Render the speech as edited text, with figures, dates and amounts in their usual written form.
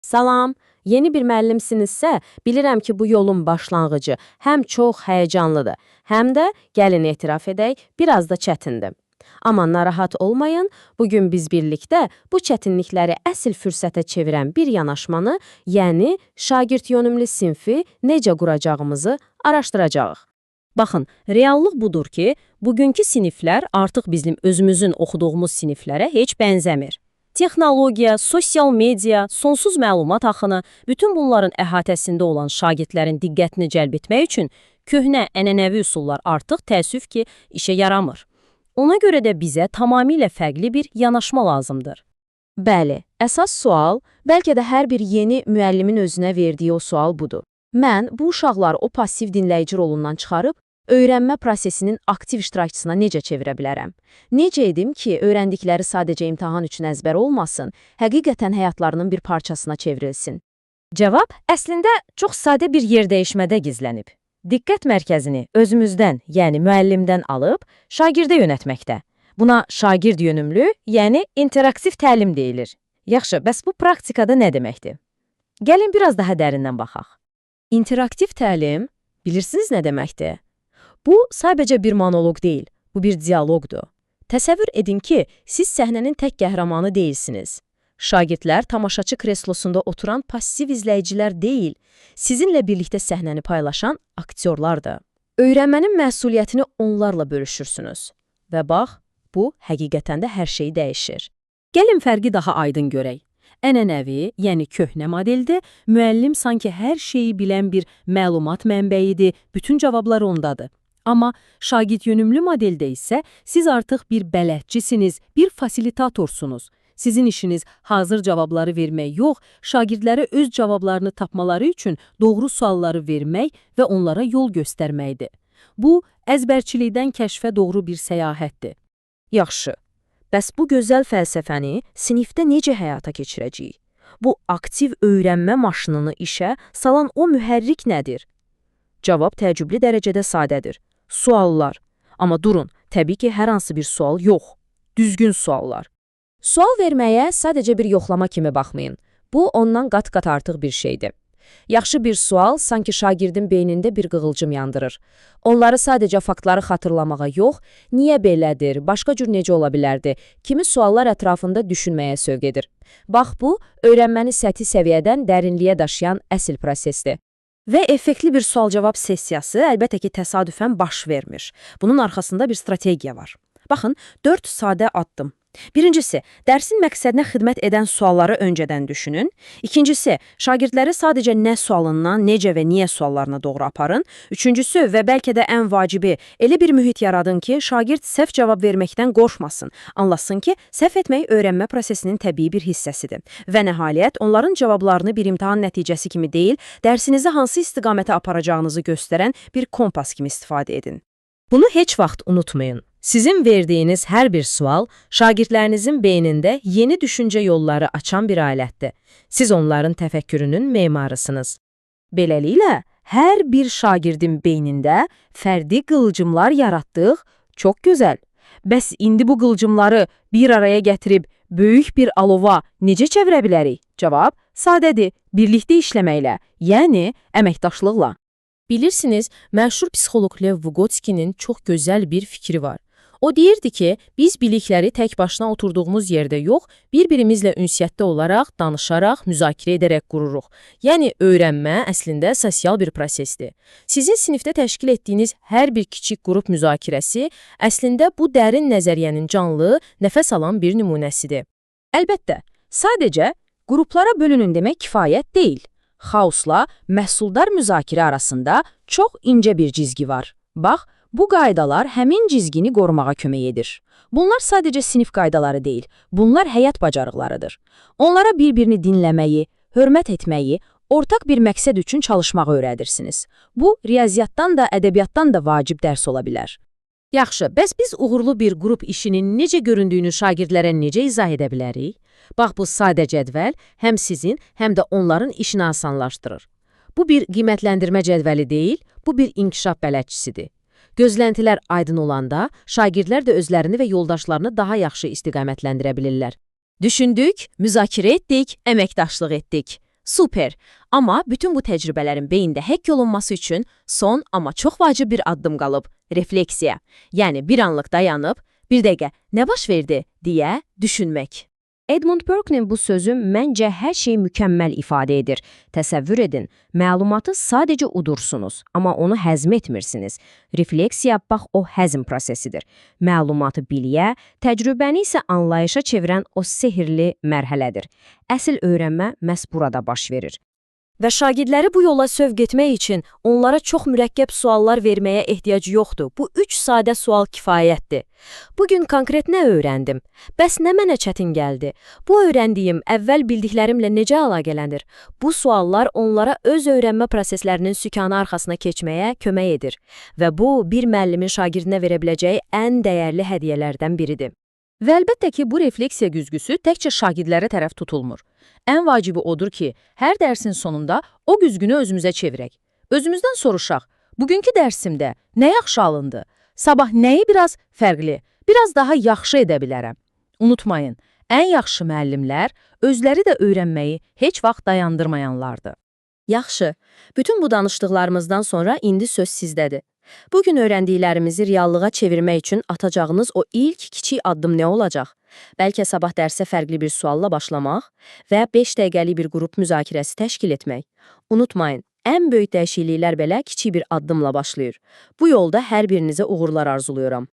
Salam, yeni bir müəllimsinizsə, bilirəm ki, bu yolun başlanğıcı həm çox həyəcanlıdır, həm də, gəlin etiraf edək, biraz da çətindir. Amma narahat olmayın, bugün biz birlikdə bu çətinlikləri əsl fürsətə çevirən bir yanaşmanı, yəni şagird yönümlü sinfi necə quracağımızı araşdıracağıq. Baxın, reallıq budur ki, bugünkü siniflər artıq bizim özümüzün oxuduğumuz siniflərə heç bənzəmir. Texnologiya, sosial media, sonsuz məlumat axını, bütün bunların əhatəsində olan şagirdlərin diqqətini cəlb etmək üçün köhnə, ənənəvi üsullar artıq təəssüf ki, işə yaramır. Ona görə də bizə tamamilə fərqli bir yanaşma lazımdır. Bəli, əsas sual, bəlkə də hər bir yeni müəllimin özünə verdiyi o sual budur. Mən bu uşaqları o passiv dinləyici rolundan çıxarıb, öyrənmə prosesinin aktiv iştirakçısına necə çevirə bilərəm? Necə edim ki, öyrəndikləri sadəcə imtahan üçün əzbər olmasın, həqiqətən həyatlarının bir parçasına çevrilsin? Cavab əslində çox sadə bir yerdəyişmədə gizlənib. Diqqət mərkəzini özümüzdən, yəni müəllimdən alıb, şagirdə yönətməkdə. Buna şagird yönümlü, yəni interaktiv təlim deyilir. Yaxşı, bəs bu praktikada nə deməkdir? Gəlin biraz daha dərindən baxaq. İnteraktiv təlim, bilirsiniz nə deməkdir? Bu, sadəcə bir monoloq deyil, bu bir dialoqdur. Təsəvvür edin ki, siz səhnənin tək qəhrəmanı deyilsiniz. Şagirdlər tamaşaçı kreslosunda oturan passiv izləyicilər deyil, sizinlə birlikdə səhnəni paylaşan aktyorlardır. Öyrənmənin məsuliyyətini onlarla bölüşürsünüz. Və bax, bu, həqiqətən də hər şeyi dəyişir. Gəlin fərqi daha aydın görək. Ənənəvi, yəni köhnə modeldə, müəllim sanki hər şeyi bilən bir məlumat mənbəyidir, bütün cavablar ondadır. Amma şagird yönümlü modeldə isə siz artıq bir bələdçisiniz, bir fasilitatorsunuz. Sizin işiniz hazır cavabları vermək yox, şagirdlərə öz cavablarını tapmaları üçün doğru sualları vermək və onlara yol göstərməkdir. Bu, əzbərçilikdən kəşfə doğru bir səyahətdir. Yaxşı. Bəs bu gözəl fəlsəfəni sinifdə necə həyata keçirəcəyik? Bu aktiv öyrənmə maşınını işə salan o mühərrik nədir? Cavab təəccüblü dərəcədə sadədir. Suallar. Amma durun, təbii ki, hər hansı bir sual yox. Düzgün suallar. Sual verməyə sadəcə bir yoxlama kimi baxmayın. Bu, ondan qat-qat artıq bir şeydir. Yaxşı bir sual sanki şagirdin beynində bir qığılcım yandırır. Onları sadəcə faktları xatırlamağa yox, niyə belədir, başqa cür necə ola bilərdi, kimi suallar ətrafında düşünməyə sövq edir. Bax bu, öyrənməni səthi səviyyədən dərinliyə daşıyan əsl prosesdir. Və effektli bir sual-cavab sessiyası əlbəttə ki, təsadüfən baş vermir. Bunun arxasında bir strategiya var. Baxın, 4 sadə addım. Birincisi, dərsin məqsədinə xidmət edən sualları öncədən düşünün. İkincisi, şagirdləri sadəcə nə sualından, necə və niyə suallarına doğru aparın. Üçüncüsü və bəlkə də ən vacibi, elə bir mühit yaradın ki, şagird səhv cavab verməkdən qorxmasın. Anlasın ki, səhv etmək öyrənmə prosesinin təbii bir hissəsidir. Və nəhayət, onların cavablarını bir imtahan nəticəsi kimi deyil, dərsinizi hansı istiqamətə aparacağınızı göstərən bir kompas kimi istifadə edin. Bunu heç vaxt unutmayın. Sizin verdiyiniz hər bir sual, şagirdlərinizin beynində yeni düşüncə yolları açan bir alətdir. Siz onların təfəkkürünün memarısınız. Beləliklə, hər bir şagirdin beynində fərdi qığılcımlar yaratdıq, çox gözəl. Bəs indi bu qığılcımları bir araya gətirib böyük bir alova necə çevirə bilərik? Cavab sadədir, birlikdə işləməklə, yəni əməkdaşlıqla. Bilirsiniz, məşhur psixoloq Lev Vygotsky'nin çox gözəl bir fikri var. O deyirdi ki, biz bilikləri tək başına oturduğumuz yerdə yox, bir-birimizlə ünsiyyətdə olaraq, danışaraq, müzakirə edərək qururuq. Yəni, öyrənmə əslində sosial bir prosesdir. Sizin sinifdə təşkil etdiyiniz hər bir kiçik qrup müzakirəsi əslində bu dərin nəzəriyyənin canlı, nəfəs alan bir nümunəsidir. Əlbəttə, sadəcə qruplara bölünün demək kifayət deyil. Xaosla məhsuldar müzakirə arasında çox incə bir cizgi var. Bax, bu qaydalar həmin cizgini qorumağa kömək edir. Bunlar sadəcə sinif qaydaları deyil, bunlar həyat bacarıqlarıdır. Onlara bir-birini dinləməyi, hörmət etməyi, ortaq bir məqsəd üçün çalışmağı öyrədirsiniz. Bu, riyaziyyatdan da, ədəbiyyatdan da vacib dərs ola bilər. Yaxşı, bəs biz uğurlu bir qrup işinin necə göründüyünü şagirdlərə necə izah edə bilərik? Bax, bu sadə cədvəl həm sizin, həm də onların işini asanlaşdırır. Bu bir qiymətləndirmə cədvəli deyil, bu bir inkişaf bələdçisidir. Gözləntilər aydın olanda, şagirdlər də özlərini və yoldaşlarını daha yaxşı istiqamətləndirə bilirlər. Düşündük, müzakirə etdik, əməkdaşlıq etdik. Super. Amma bütün bu təcrübələrin beyində həkk olunması üçün son, amma çox vacib bir addım qalıb. Refleksiya. Yəni bir anlıq dayanıb, bir dəqiqə nə baş verdi deyə düşünmək. Edmund Burke'nin bu sözü məncə hər şeyi mükəmməl ifadə edir. Təsəvvür edin, məlumatı sadəcə udursunuz, amma onu həzm etmirsiniz. Refleksiya bax o həzm prosesidir. Məlumatı biliyə, təcrübəni isə anlayışa çevirən o sehirli mərhələdir. Əsl öyrənmə məhz burada baş verir. Və şagirdləri bu yola sövq etmək üçün onlara çox mürəkkəb suallar verməyə ehtiyac yoxdur. Bu 3 sadə sual kifayətdir. Bugün konkret nə öyrəndim? Bəs nə mənə çətin gəldi? Bu öyrəndiyim əvvəl bildiklərimlə necə əlaqələnir? Bu suallar onlara öz öyrənmə proseslərinin sükanı arxasına keçməyə kömək edir. Və bu, bir müəllimin şagirdinə verə biləcəyi ən dəyərli hədiyyələrdən biridir. Və əlbəttə ki, bu refleksiya güzgüsü təkcə şagirdlərə tərəf tutulmur. Ən vacibi odur ki, hər dərsin sonunda o güzgünü özümüzə çevirək. Özümüzdən soruşaq, bugünkü dərsimdə nə yaxşı alındı? Sabah nəyi biraz fərqli, biraz daha yaxşı edə bilərəm? Unutmayın, ən yaxşı müəllimlər özləri də öyrənməyi heç vaxt dayandırmayanlardır. Yaxşı, bütün bu danışdıqlarımızdan sonra indi söz sizdədir. Bugün öyrəndiklərimizi reallığa çevirmək üçün atacağınız o ilk kiçik addım nə olacaq? Bəlkə sabah dərsə fərqli bir sualla başlamaq və 5 dəqiqəlik bir qrup müzakirəsi təşkil etmək. Unutmayın, ən böyük dəyişikliklər belə kiçik bir addımla başlayır. Bu yolda hər birinizə uğurlar arzuluyorum.